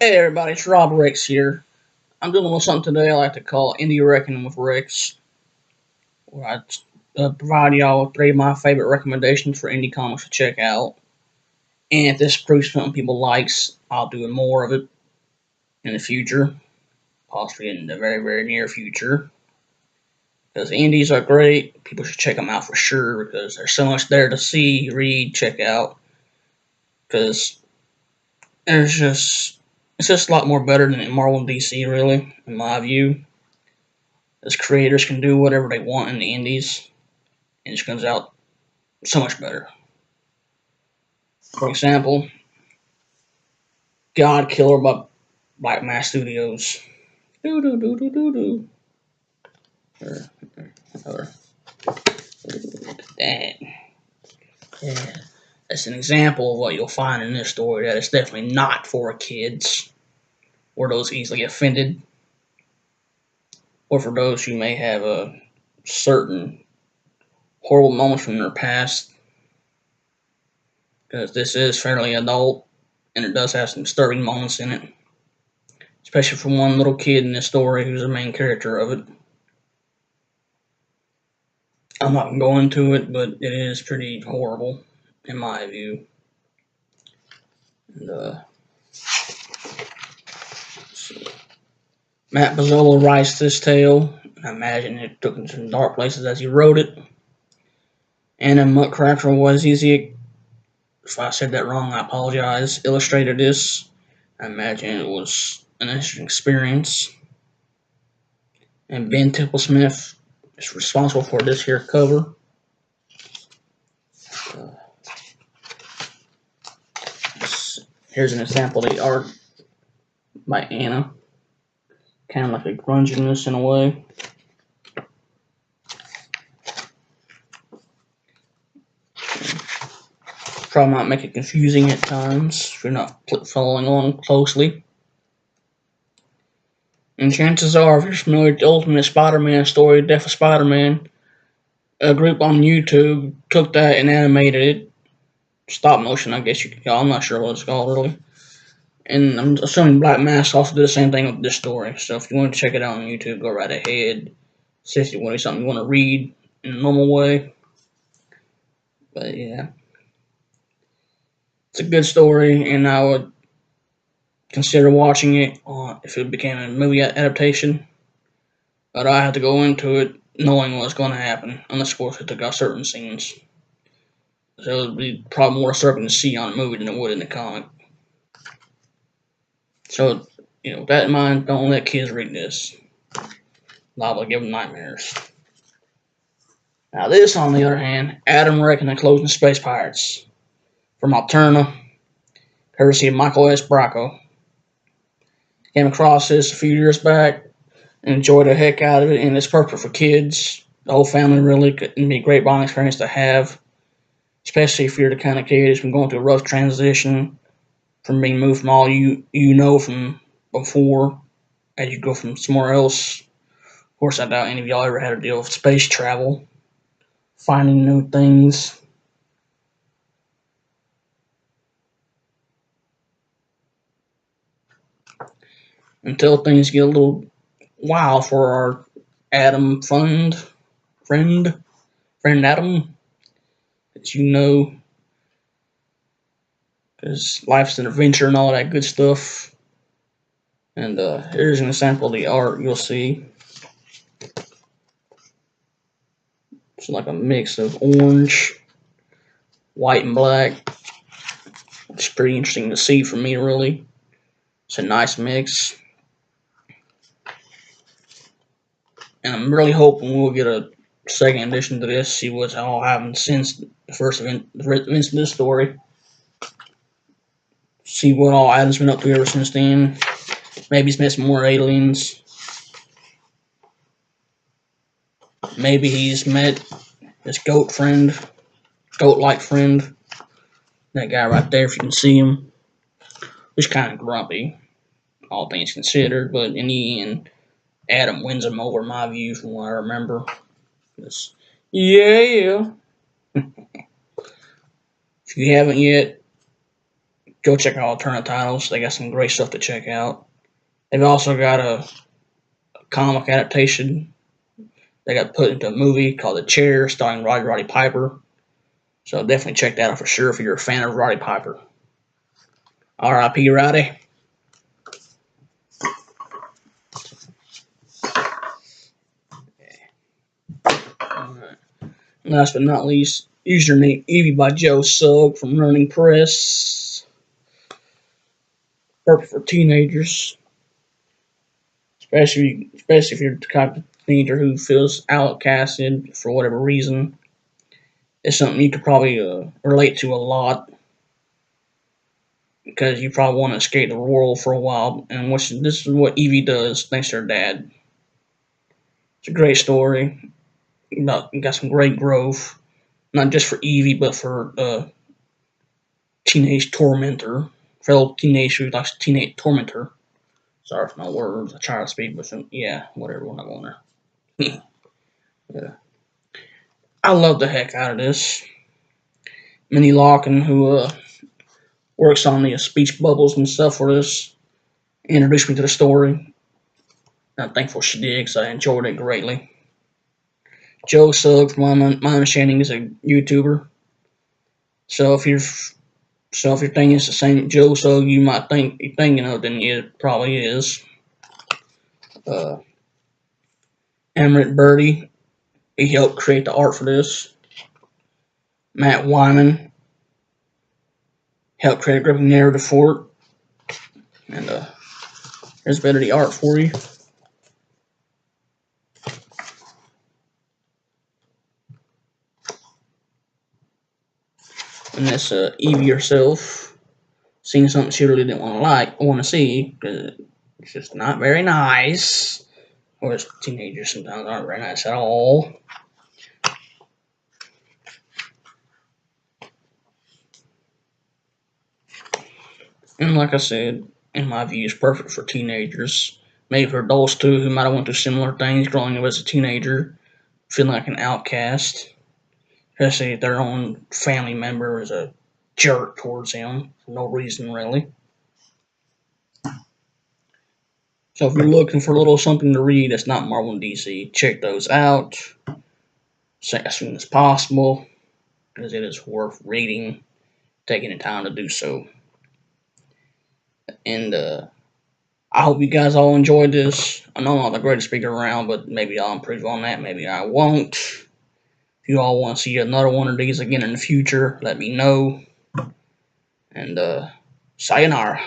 Hey everybody, it's Rob Rex here. I'm doing a little something today I like to call Indie Reccin with Wrecks, where I provide y'all with 3 of my favorite recommendations for indie comics to check out. And if this proves something people likes, I'll do more of it in the future, possibly in the very, very near future. Because indies are great, people should check them out for sure, because there's so much there to see, read, check out. Because there's just, it's just a lot more better than Marvel and DC, really, in my view. As creators can do whatever they want in the indies, and it just comes out so much better. For example, Godkiller by Black Mass Studios. Do do do do do do. Or that. Yeah. That's an example of what you'll find in this story that is definitely not for kids, or those easily offended, or for those who may have a certain horrible moments from their past. Because this is fairly adult, and it does have some disturbing moments in it. Especially for one little kid in this story who's the main character of it. I'm not going to go into it, but it is pretty horrible, in my view. And, Matt Bazzola writes this tale. I imagine it took him to some dark places as he wrote it. Anna Muckracker was easy. If I said that wrong, I apologize. Illustrated this. I imagine it was an interesting experience. And Ben Templesmith is responsible for this here cover. Here's an example of the art by Anna. Kind of like a grunginess in a way. Probably might make it confusing at times if you're not following along closely. And chances are, if you're familiar with the Ultimate Spider-Man story, Death of Spider-Man, a group on YouTube took that and animated it. Stop motion, I guess you could call it. I'm not sure what it's called, really. And I'm assuming Black Mask also did the same thing with this story. So if you want to check it out on YouTube, go right ahead. See if you want something you want to read in a normal way. But yeah. It's a good story, and I would consider watching it if it became a movie adaptation. But I had to go into it knowing what's going to happen, unless of course it took out certain scenes. So it would be probably more disturbing to see on a movie than it would in the comic. So, with that in mind, don't let kids read this. Liable to give them nightmares. Now this, on the other hand, Adam Reck and the Closing Space Pirates from Alterna, courtesy of Michael S. Bracco. Came across this a few years back, and enjoyed the heck out of it, and it's perfect for kids. The whole family really could be a great bonding experience to have, especially if you're the kind of kid who's been going through a rough transition from being moved from all you know from before as you go from somewhere else. Of course, I doubt any of y'all ever had to deal with space travel, finding new things. Until things get a little wild for our Adam friend Adam, as you know, because life's an adventure and all that good stuff. And here's an example of the art you'll see. It's like a mix of orange, white, and black. It's pretty interesting to see for me, really. It's a nice mix. And I'm really hoping we'll get a second edition to this, see what's all happened since the first events of this story. See what all Adam's been up to ever since then. Maybe he's met some more aliens. Maybe he's met this goat-like friend. That guy right there, if you can see him. He's kind of grumpy, all things considered, but in the end, Adam wins him over, in my view, from what I remember. Yeah. If you haven't yet, go check out alternate titles. They got some great stuff to check out. They've also got a comic adaptation. They got put into a movie called The Chair, starring Roddy Piper. So definitely check that out for sure if you're a fan of Roddy Piper. R.I.P. Roddy. Alright. Last but not least, username Evie by Joe Sugg from Running Press. Perfect for teenagers. Especially if you're the type of teenager who feels outcasted for whatever reason. It's something you could probably relate to a lot, because you probably want to escape the world for a while, and this is what Evie does thanks to her dad. It's a great story. Got some great growth, not just for Evie, but for teenage tormentor, fellow teenager who likes teenage tormentor. Sorry for my words. I try to speak, but yeah, whatever. We're not going there. Yeah. I love the heck out of this. Minnie Larkin, who works on the speech bubbles and stuff for this, introduced me to the story. I'm thankful she did, because I enjoyed it greatly. Joe Sugg, from my understanding, is a YouTuber. So if you're thinking it's the same Joe Sugg you might think you're thinking of, then it probably is. Emmerich Birdie, he helped create the art for this. Matt Wyman helped create a gripping narrative for it. And here's a bit of the art for you. And that's Evie herself seeing something she really didn't want to see, because it's just not very nice. Or as teenagers sometimes aren't very nice at all. And like I said, in my view, it's perfect for teenagers. Maybe for adults too, who might have went through similar things growing up as a teenager, feeling like an outcast, especially if their own family member is a jerk towards them for no reason really. So if you're looking for a little something to read that's not Marvel and DC, check those out as soon as possible, because it is worth reading, taking the time to do so. And I hope you guys all enjoyed this. I know I'm not the greatest speaker around, but maybe I'll improve on that, maybe I won't. If you all want to see another one of these again in the future, let me know. And sayonara.